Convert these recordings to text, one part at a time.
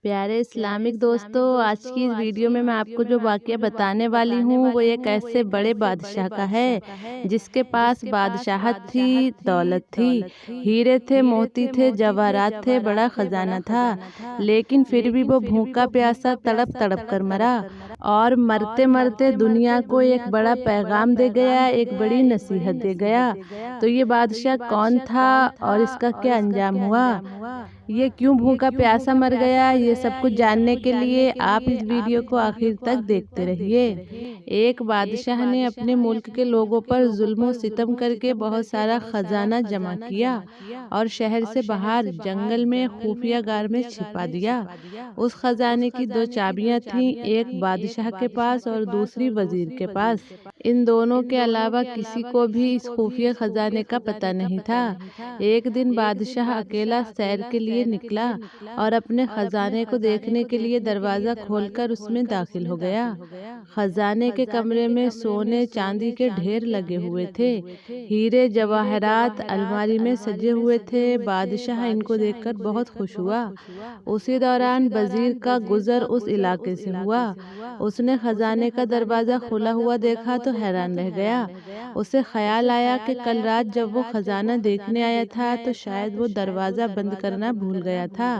प्यारे इस्लामिक दोस्तों, आज की इस वीडियो में मैं आपको जो वाक़या बताने वाली हूँ वो एक ऐसे बड़े बादशाह का है जिसके पास बादशाहत थी, दौलत थी, हीरे थे, मोती थे, जवाहरात थे, बड़ा खजाना था। लेकिन फिर भी वो भूखा प्यासा तड़प तड़प कर मरा और मरते मरते दुनिया को एक बड़ा पैगाम दे गया, एक बड़ी नसीहत दे गया। तो ये बादशाह कौन था और इसका क्या अंजाम हुआ, ये क्यों भूखा प्यासा मर गया, ये सब कुछ जानने के लिए आप इस वीडियो को आखिर तक देखते रहिए। एक बादशाह ने अपने मुल्क के लोगों पर जुल्म और सितम करके बहुत सारा खजाना जमा किया और शहर से बाहर जंगल में खुफिया गार में छिपा दिया। उस खजाने की दो चाबियां थीं, एक बादशाह के पास और दूसरी वजीर के पास। इन दोनों के अलावा किसी को भी इस खुफिया खजाने का पता नहीं था। एक दिन बादशाह अकेला सैर के लिए निकला और अपने खजाने को देखने के लिए दरवाजा खोलकर उसमें दाखिल हो गया। खजाने के कमरे में सोने चांदी के ढेर लगे हुए थे, हीरे जवाहरात अलमारी में सजे हुए थे। बादशाह इनको देखकर बहुत खुश हुआ। उसी दौरान वजीर का गुजर उस इलाके से हुआ। उसने खजाने का दरवाजा खुला हुआ देखा तो हैरान रह गया। उसे ख्याल आया कि कल रात जब वो खजाना देखने आया था तो शायद वो दरवाजा बंद करना भूल गया था।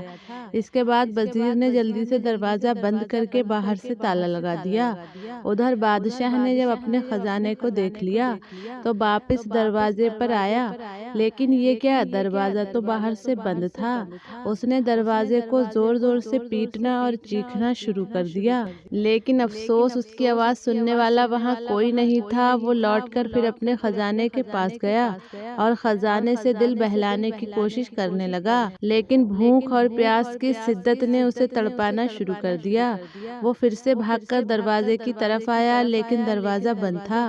इसके बाद वजीर ने जल्दी से दरवाजा बंद करके बाहर से ताला लगा दिया। उधर बादशाह ने जब अपने खजाने को देख लिया तो वापस दरवाजे पर आया, लेकिन ये क्या, दरवाजा तो बाहर से बंद था। उसने दरवाजे को जोर जोर से पीटना और चीखना शुरू कर दिया, लेकिन अफसोस उसकी आवाज़ सुनने वाला वहाँ कोई नहीं था। वो लौटकर फिर अपने खजाने के पास गया और खजाने से दिल बहलाने की कोशिश करने लगा, लेकिन भूख और प्यास की शिद्दत ने उसे तड़पाना शुरू कर दिया। वो फिर से भागकर दरवाजे की तरफ आया, लेकिन दरवाज़ा बंद था।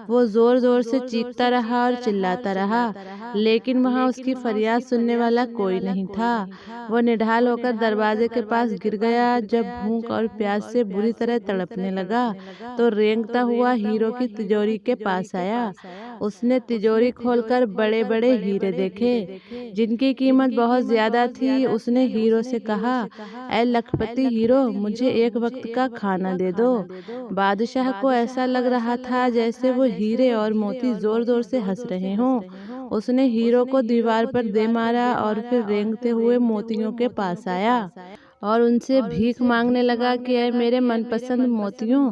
वो जोर जोर से चीखता रहा और चिल्लाता रहा, लेकिन वहाँ उसकी फरियाद सुनने वाला कोई नहीं था। वो निढाल होकर दरवाजे के पास गिर गया। जब भूख और प्यास से बुरी तरह तड़पने लगा तो रेंगता हुआ हीरो की तिजोरी के पास आया। उसने तिजोरी खोलकर बड़े बड़े हीरे देखे जिनकी कीमत बहुत ज्यादा थी। उसने हीरो से कहा, ऐ लखपति हीरो, मुझे एक वक्त का खाना दे दो। बादशाह को ऐसा लग रहा था जैसे वो हीरे और मोती जोर जोर से हंस रहे हों। उसने हीरो को दीवार पर दे मारा और फिर रेंगते हुए मोतियों के पास आया और उनसे भीख मांगने लगा कि ऐ मेरे मनपसंद मोतियों,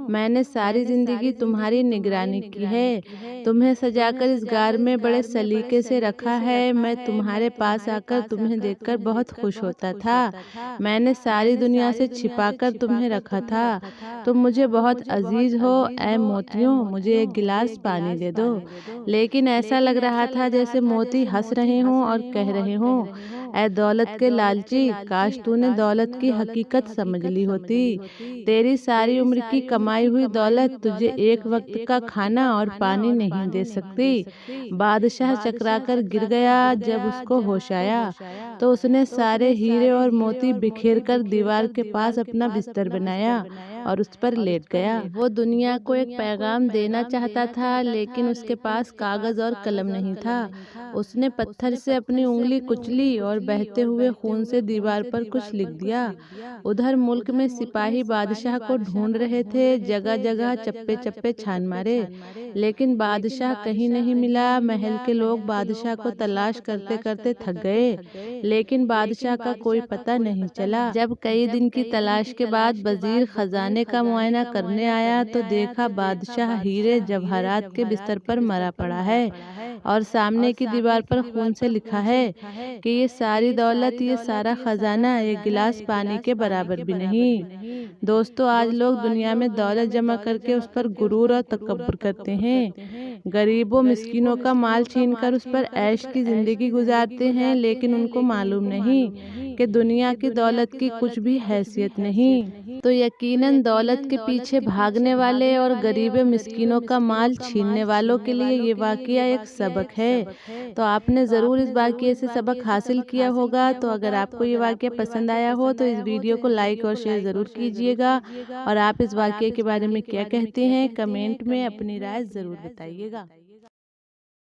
मैंने सारी जिंदगी तुम्हारी निगरानी की है, तुम्हें सजाकर इस गार में बड़े सलीके से रखा है। मैं तुम्हारे पास आकर तुम्हें देखकर बहुत खुश होता था। मैंने सारी दुनिया से छिपाकर तुम्हें रखा था। तुम मुझे बहुत अजीज हो। ऐ मोतियों, मुझे एक गिलास पानी दे दो। लेकिन ऐसा लग रहा था जैसे मोती हंस रहे हों और कह रहे हों, ऐ दौलत के लालची, काश तूने दौलत की हकीकत समझ ली होती। तेरी सारी उम्र की कमाई हुई दौलत तुझे एक वक्त का खाना और पानी नहीं दे सकती। बादशाह चकराकर गिर गया। जब उसको होश आया तो उसने सारे हीरे और मोती बिखेर कर दीवार के पास अपना बिस्तर बनाया और उस पर लेट गया। वो दुनिया को एक पैगाम देना चाहता था, लेकिन उसके पास कागज और कलम नहीं था। उसने पत्थर से अपनी उंगली कुचली और बहते हुए खून से दीवार पर कुछ लिख दिया। उधर मुल्क में सिपाही बादशाह को ढूंढ रहे थे, जगह जगह चप्पे चप्पे छान मारे, लेकिन बादशाह कहीं नहीं मिला। महल के लोग बादशाह को तलाश करते करते थक गए, लेकिन बादशाह का कोई पता नहीं चला। जब कई दिन की तलाश के बाद वजीर खजाने का मुआयना करने आया तो देखा बादशाह हीरे जवाहरात के बिस्तर पर मरा पड़ा है और सामने की दीवार पर खून से लिखा है कि ये सारी दौलत, ये सारा खजाना एक गिलास पानी के बराबर भी नहीं। दोस्तों, आज लोग दुनिया में दौलत जमा करके उस पर गुरूर और तकब्बुर करते हैं। गरीबों मिस्किनों का माल छीनकर उस पर ऐश की जिंदगी गुजारते हैं, लेकिन उनको मालूम नहीं कि दुनिया की दौलत की कुछ भी हैसियत नहीं। तो यकीनन दौलत के पीछे भागने वाले और गरीब मिस्किनों का माल छीनने वालों के लिए ये वाकया एक सबक है। तो आपने ज़रूर इस वाकये से सबक हासिल किया होगा। तो अगर आपको ये वाकया पसंद आया हो तो इस वीडियो को लाइक और शेयर ज़रूर कीजिएगा, और आप इस वाकये के बारे में क्या कहते हैं कमेंट में अपनी राय ज़रूर बताइएगा।